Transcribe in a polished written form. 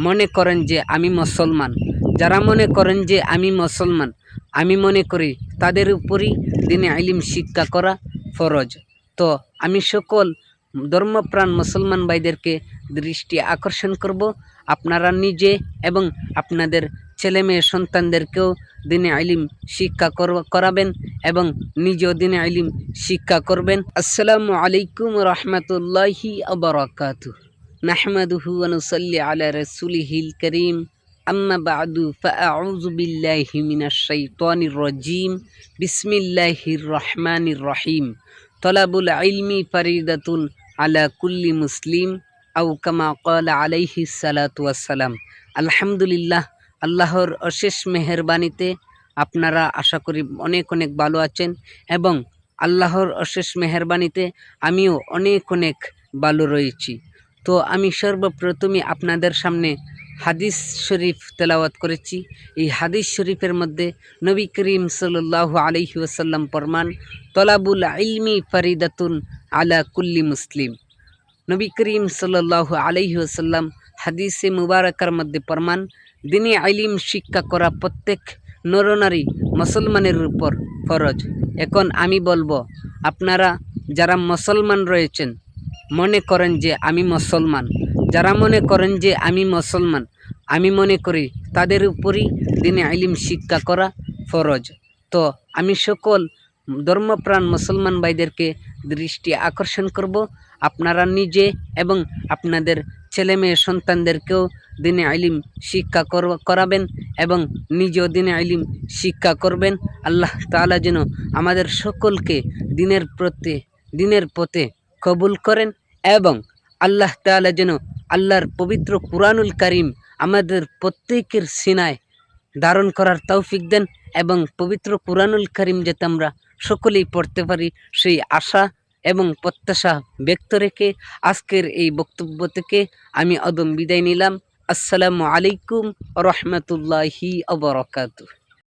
মনে করেন যে আমি মুসলমান, যারা মনে করেন যে আমি মুসলমান, আমি মনে করি তাদের উপরই দিনে ইলম শিক্ষা করা ফরজ। তো আমি সকল ধর্মপ্রাণ মুসলমান ভাইদেরকে দৃষ্টি আকর্ষণ করব, আপনারা নিজে এবং আপনাদের ছেলে মেয়ে সন্তানদেরকেও দিনে ইলম শিক্ষা করাবেন এবং নিজেও দিনে ইলম শিক্ষা করবেন। আসসালামু আলাইকুম রহমতুল্লাহি ওয়া বারাকাতুহু। নাহমাদুহু ওয়া নুসাল্লি আলা রাসূলিহিল কারীম, আম্মা বা'দু ফাআউযু বিল্লাহি মিনাশ শাইতানির রাজীম। বিসমিল্লাহির রহমানির রহিম। তলাবুল ইলমি ফারিদাতুন আলা কুল্লি মুসলিম আও কামা ক্বালা আলাইহিস সালাতু ওয়াস সালাম। আলহামদুলিল্লাহ, আল্লাহর অশেষ মেহেরবানিতে আপনারা আশা করি অনেক অনেক ভালো আছেন এবং আল্লাহর অশেষ মেহেরবানিতে আমিও অনেক অনেক ভালো রয়েছি। তো আমি সর্বপ্রথমে আপনাদের সামনে হাদিস শরীফ তেলাওয়াত করেছি। এই হাদিস শরীফের মধ্যে নবী করিম সাল্লাল্লাহু আলাইহি ওয়াসাল্লাম ফরমান, তলাবুল ইলমি ফারিদাতুন আলা কুল্লি মুসলিম। নবী করিম সাল্লাল্লাহু আলাইহি ওয়াসাল্লাম হাদিসে মুবারাকার মধ্যে ফরমান, দিনে ইলম শিক্ষা করা প্রত্যেক নরনারী মুসলমানের উপর ফরজ। এখন আমি বলবো, আপনারা যারা মুসলমান রয়েছেন, মনে করেন যে আমি মুসলমান, যারা মনে করেন যে আমি মুসলমান, আমি মনে করি তাদের উপরই দিনে ইলম শিক্ষা করা ফরজ। তো আমি সকল ধর্মপ্রাণ মুসলমান ভাইদেরকে দৃষ্টি আকর্ষণ করব, আপনারা নিজে এবং আপনাদের ছেলে মেয়ে সন্তানদেরকেও দিনে ইলম শিক্ষা করাবেন এবং নিজেও দিনে ইলম শিক্ষা করবেন। আল্লাহ তাআলা যেন আমাদের সকলকে দিনের পথে কবুল করেন এবং আল্লাহ তাআলা যেন আল্লাহর পবিত্র কুরআনুল কারীম আমাদের প্রত্যেকের সিনায় ধারণ করার তৌফিক দেন এবং পবিত্র কুরআনুল কারীম যাতে আমরা সকলেই পড়তে পারি, সেই আশা এবং প্রত্যাশা ব্যক্ত রেখে আজকের এই বক্তব্য থেকে আমি অদম বিদায় নিলাম। আসসালামু আলাইকুম রহমতুল্লাহি ওয়া বারাকাতুহু।